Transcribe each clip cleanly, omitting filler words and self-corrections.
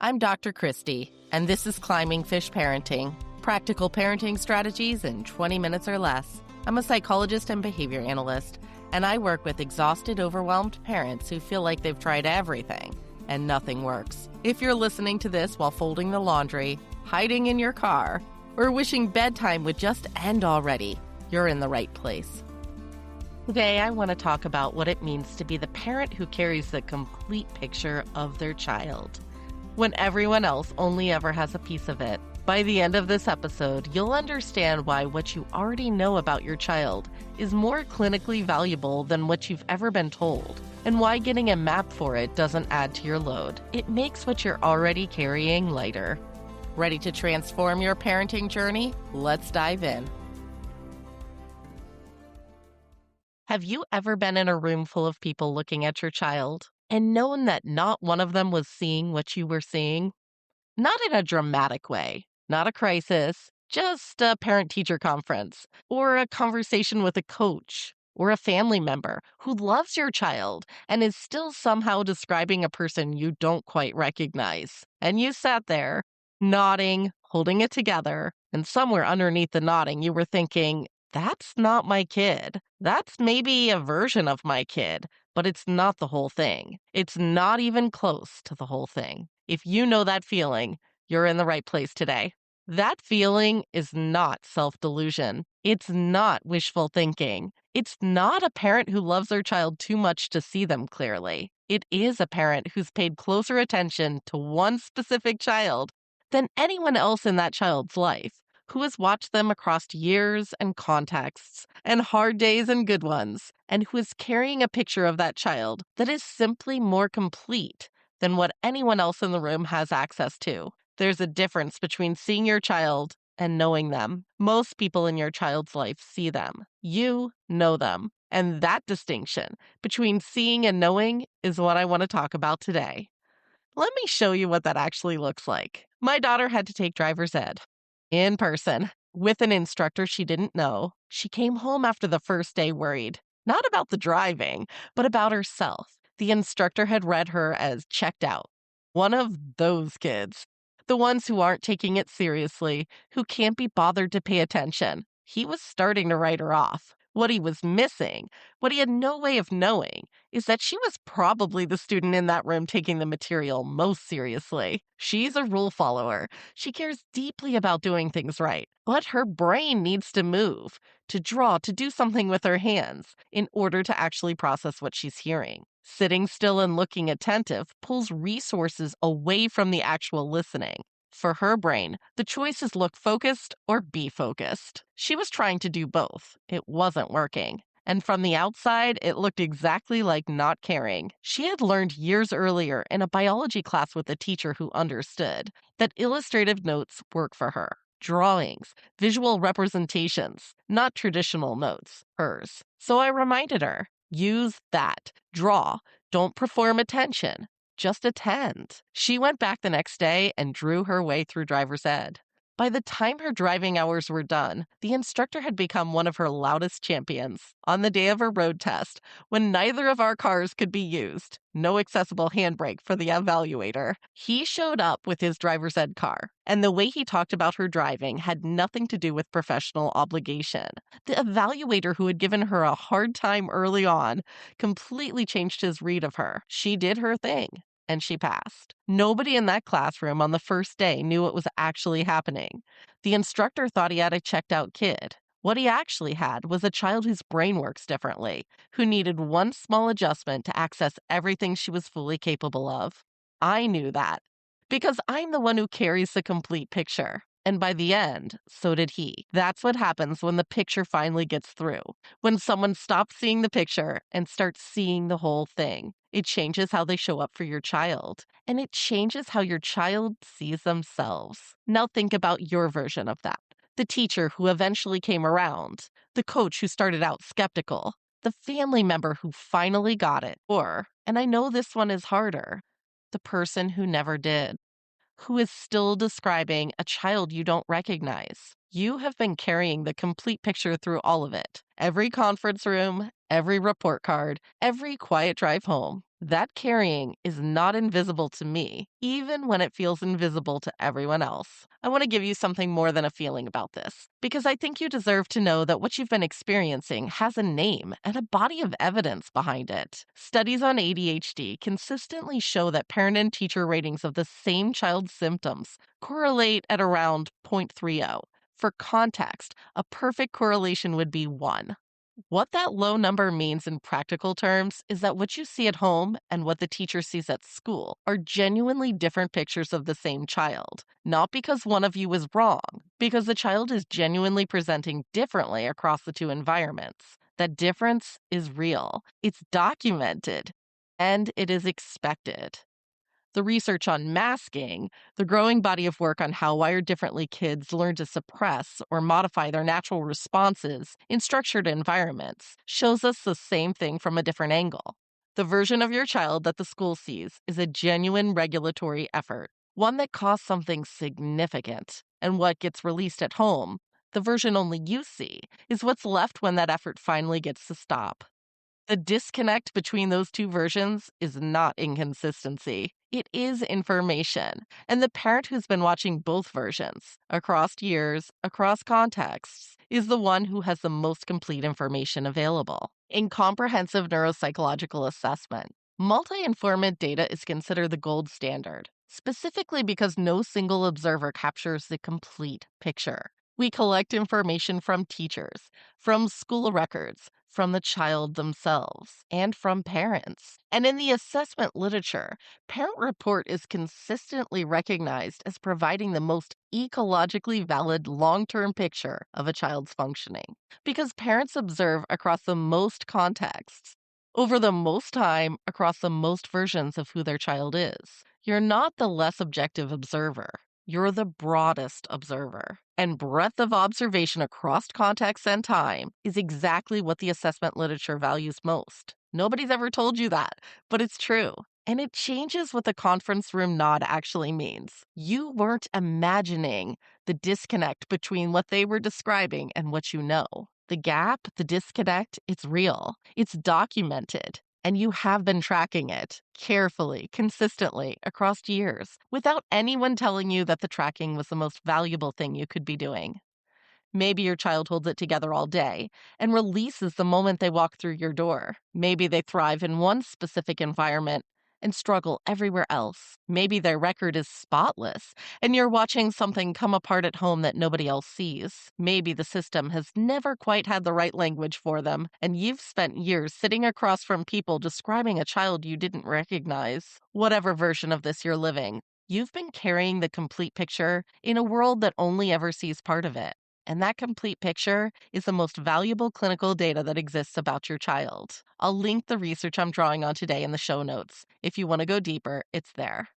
I'm Dr. Christy, and this is Climbing Fish Parenting, practical parenting strategies in 20 minutes or less. I'm a psychologist and behavior analyst, and I work with exhausted, overwhelmed parents who feel like they've tried everything and nothing works. If you're listening to this while folding the laundry, hiding in your car, or wishing bedtime would just end already, you're in the right place. Today, I want to talk about what it means to be the parent who carries the complete picture of their child, when everyone else only ever has a piece of it. By the end of this episode, you'll understand why what you already know about your child is more clinically valuable than what you've ever been told, and why getting a map for it doesn't add to your load. It makes what you're already carrying lighter. Ready to transform your parenting journey? Let's dive in. Have you ever been in a room full of people looking at your child and known that not one of them was seeing what you were seeing? Not in a dramatic way, not a crisis, just a parent-teacher conference, or a conversation with a coach, or a family member who loves your child and is still somehow describing a person you don't quite recognize. And you sat there, nodding, holding it together, and somewhere underneath the nodding, you were thinking, that's not my kid. That's maybe a version of my kid, but it's not the whole thing. It's not even close to the whole thing. If you know that feeling, you're in the right place today. That feeling is not self-delusion. It's not wishful thinking. It's not a parent who loves their child too much to see them clearly. It is a parent who's paid closer attention to one specific child than anyone else in that child's life, who has watched them across years and contexts, and hard days and good ones, and who is carrying a picture of that child that is simply more complete than what anyone else in the room has access to. There's a difference between seeing your child and knowing them. Most people in your child's life see them. You know them. And that distinction between seeing and knowing is what I want to talk about today. Let me show you what that actually looks like. My daughter had to take driver's ed in person with an instructor she didn't know. She came home after the first day worried, not about the driving, but about herself. The instructor had read her as checked out. One of those kids. The ones who aren't taking it seriously, who can't be bothered to pay attention. He was starting to write her off. What he was missing, what he had no way of knowing, is that she was probably the student in that room taking the material most seriously. She's a rule follower. She cares deeply about doing things right, but her brain needs to move, to draw, to do something with her hands in order to actually process what she's hearing. Sitting still and looking attentive pulls resources away from the actual listening. For her brain, the choice is look focused or be focused. She was trying to do both. It wasn't working. And from the outside, it looked exactly like not caring. She had learned years earlier in a biology class with a teacher who understood that illustrative notes work for her. Drawings, visual representations, not traditional notes, hers. So I reminded her, use that. Draw. Don't perform attention. Just attend. She went back the next day and drew her way through driver's ed. By the time her driving hours were done, the instructor had become one of her loudest champions. On the day of her road test, when neither of our cars could be used, no accessible handbrake for the evaluator, he showed up with his driver's ed car. And the way he talked about her driving had nothing to do with professional obligation. The evaluator who had given her a hard time early on completely changed his read of her. She did her thing. And she passed. Nobody in that classroom on the first day knew what was actually happening. The instructor thought he had a checked-out kid. What he actually had was a child whose brain works differently, who needed one small adjustment to access everything she was fully capable of. I knew that, because I'm the one who carries the complete picture. And by the end, so did he. That's what happens when the picture finally gets through. When someone stops seeing the picture and starts seeing the whole thing. It changes how they show up for your child. And it changes how your child sees themselves. Now think about your version of that. The teacher who eventually came around. The coach who started out skeptical. The family member who finally got it. Or, and I know this one is harder, the person who never did. Who is still describing a child you don't recognize. You have been carrying the complete picture through all of it. Every conference room, every report card, every quiet drive home. That carrying is not invisible to me, even when it feels invisible to everyone else. I want to give you something more than a feeling about this, because I think you deserve to know that what you've been experiencing has a name and a body of evidence behind it. Studies on ADHD consistently show that parent and teacher ratings of the same child's symptoms correlate at around 0.30. For context, a perfect correlation would be 1. What that low number means in practical terms is that what you see at home and what the teacher sees at school are genuinely different pictures of the same child. Not because one of you is wrong, because the child is genuinely presenting differently across the two environments. That difference is real, it's documented, and it is expected. The research on masking, the growing body of work on how wired differently kids learn to suppress or modify their natural responses in structured environments, shows us the same thing from a different angle. The version of your child that the school sees is a genuine regulatory effort, one that costs something significant. And what gets released at home, the version only you see, is what's left when that effort finally gets to stop. The disconnect between those two versions is not inconsistency. It is information. And the parent who's been watching both versions across years, across contexts, is the one who has the most complete information available. In comprehensive neuropsychological assessment, multi informant data is considered the gold standard, specifically because no single observer captures the complete picture. We collect information from teachers, from school records, from the child themselves, and from parents. And in the assessment literature, parent report is consistently recognized as providing the most ecologically valid long term picture of a child's functioning. Because parents observe across the most contexts, over the most time, across the most versions of who their child is. You're not the less objective observer. You're the broadest observer. And breadth of observation across context and time is exactly what the assessment literature values most. Nobody's ever told you that, but it's true. And it changes what the conference room nod actually means. You weren't imagining the disconnect between what they were describing and what you know. The gap, the disconnect, it's real. It's documented. And you have been tracking it carefully, consistently, across years, without anyone telling you that the tracking was the most valuable thing you could be doing. Maybe your child holds it together all day and releases the moment they walk through your door. Maybe they thrive in one specific environment and struggle everywhere else. Maybe their record is spotless and you're watching something come apart at home that nobody else sees. Maybe the system has never quite had the right language for them and you've spent years sitting across from people describing a child you didn't recognize. Whatever version of this you're living, you've been carrying the complete picture in a world that only ever sees part of it. And that complete picture is the most valuable clinical data that exists about your child. I'll link the research I'm drawing on today in the show notes. If you want to go deeper, it's there.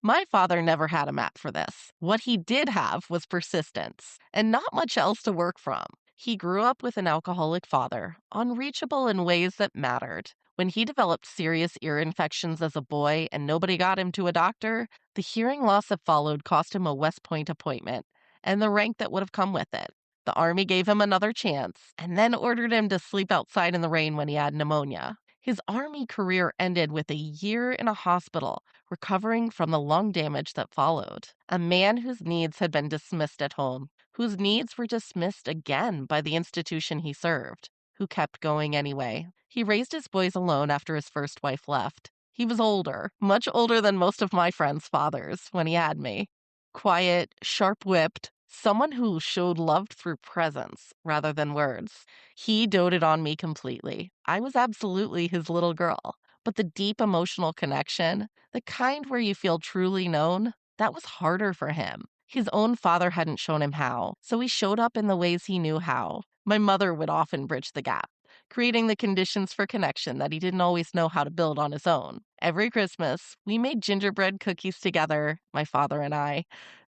My father never had a map for this. What he did have was persistence, and not much else to work from. He grew up with an alcoholic father, unreachable in ways that mattered. When he developed serious ear infections as a boy and nobody got him to a doctor, the hearing loss that followed cost him a West Point appointment and the rank that would have come with it. The Army gave him another chance and then ordered him to sleep outside in the rain when he had pneumonia. His Army career ended with a year in a hospital recovering from the lung damage that followed. A man whose needs had been dismissed at home, whose needs were dismissed again by the institution he served, who kept going anyway. He raised his boys alone after his first wife left. He was older, much older than most of my friends' fathers when he had me. Quiet, sharp-whipped, someone who showed love through presence rather than words. He doted on me completely. I was absolutely his little girl. But the deep emotional connection, the kind where you feel truly known, that was harder for him. His own father hadn't shown him how, so he showed up in the ways he knew how. My mother would often bridge the gap, creating the conditions for connection that he didn't always know how to build on his own. Every Christmas, we made gingerbread cookies together, my father and I.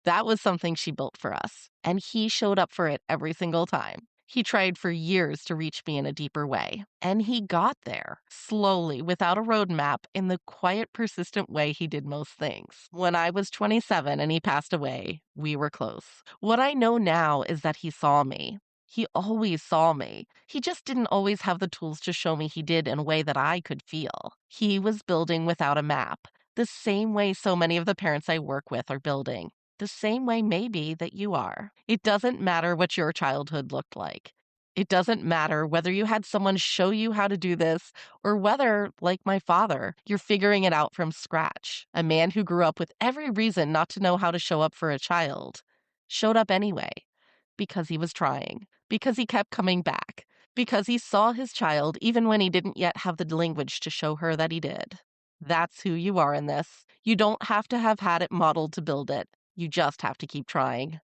That was something she built for us, and he showed up for it every single time. He tried for years to reach me in a deeper way, and he got there, slowly, without a roadmap, in the quiet, persistent way he did most things. When I was 27 and he passed away, we were close. What I know now is that he saw me. He always saw me. He just didn't always have the tools to show me he did in a way that I could feel. He was building without a map, the same way so many of the parents I work with are building, the same way maybe that you are. It doesn't matter what your childhood looked like. It doesn't matter whether you had someone show you how to do this or whether, like my father, you're figuring it out from scratch. A man who grew up with every reason not to know how to show up for a child showed up anyway because he was trying, because he kept coming back, because he saw his child even when he didn't yet have the language to show her that he did. That's who you are in this. You don't have to have had it modeled to build it. You just have to keep trying.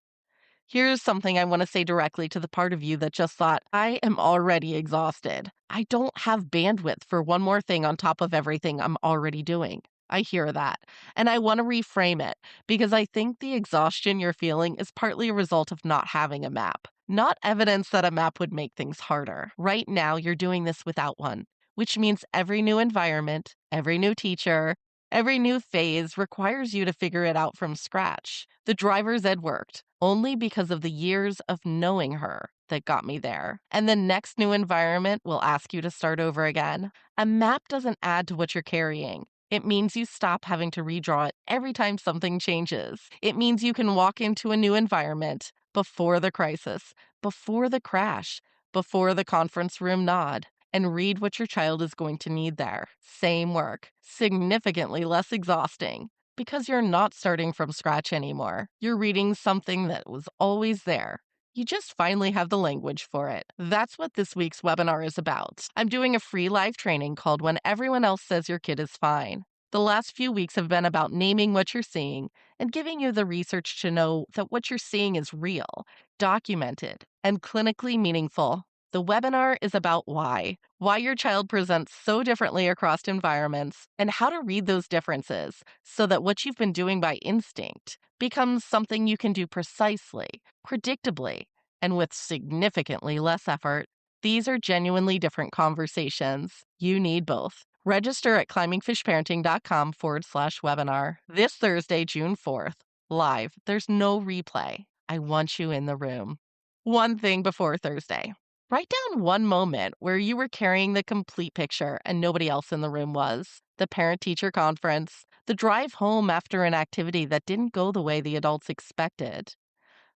Here's something I want to say directly to the part of you that just thought, I am already exhausted. I don't have bandwidth for one more thing on top of everything I'm already doing. I hear that. And I want to reframe it because I think the exhaustion you're feeling is partly a result of not having a map, not evidence that a map would make things harder. Right now, you're doing this without one, which means every new environment, every new teacher, every new phase requires you to figure it out from scratch. The driver's ed worked only because of the years of knowing her that got me there. And the next new environment will ask you to start over again. A map doesn't add to what you're carrying. It means you stop having to redraw it every time something changes. It means you can walk into a new environment before the crisis, before the crash, before the conference room nod, and read what your child is going to need there. Same work, significantly less exhausting, because you're not starting from scratch anymore. You're reading something that was always there. You just finally have the language for it. That's what this week's webinar is about. I'm doing a free live training called When Everyone Else Says Your Kid is Fine. The last few weeks have been about naming what you're seeing and giving you the research to know that what you're seeing is real, documented, and clinically meaningful. The webinar is about why your child presents so differently across environments, and how to read those differences so that what you've been doing by instinct becomes something you can do precisely, predictably, and with significantly less effort. These are genuinely different conversations. You need both. Register at climbingfishparenting.com/webinar this Thursday, June 4th, live. There's no replay. I want you in the room. One thing before Thursday. Write down one moment where you were carrying the complete picture and nobody else in the room was. The parent-teacher conference, the drive home after an activity that didn't go the way the adults expected,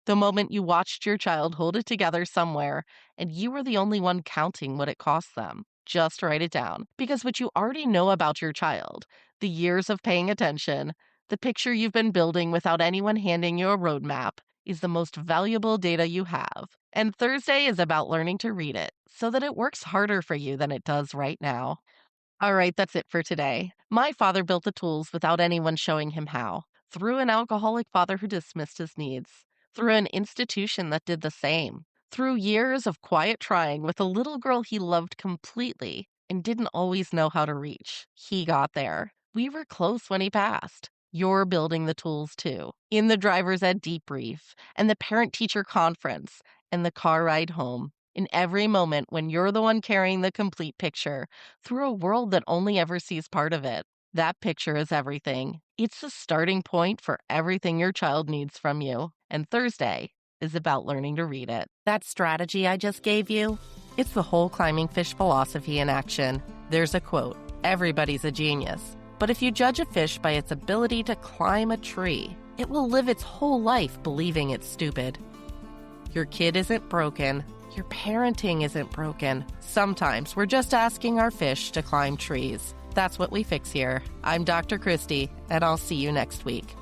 the moment you watched your child hold it together somewhere and you were the only one counting what it cost them. Just write it down, because what you already know about your child, the years of paying attention, the picture you've been building without anyone handing you a roadmap, is the most valuable data you have. And Thursday is about learning to read it so that it works harder for you than it does right now. All right, that's it for today. My father built the tools without anyone showing him how, through an alcoholic father who dismissed his needs, through an institution that did the same, through years of quiet trying with a little girl he loved completely and didn't always know how to reach. He got there. We were close when he passed. You're building the tools too. In the driver's ed debrief, and the parent-teacher conference, and the car ride home. In every moment when you're the one carrying the complete picture through a world that only ever sees part of it. That picture is everything. It's the starting point for everything your child needs from you. And Thursday is about learning to read it. That strategy I just gave you, it's the whole climbing fish philosophy in action. There's a quote, "Everybody's a genius. But if you judge a fish by its ability to climb a tree, it will live its whole life believing it's stupid." Your kid isn't broken. Your parenting isn't broken. Sometimes we're just asking our fish to climb trees. That's what we fix here. I'm Dr. Christy, and I'll see you next week.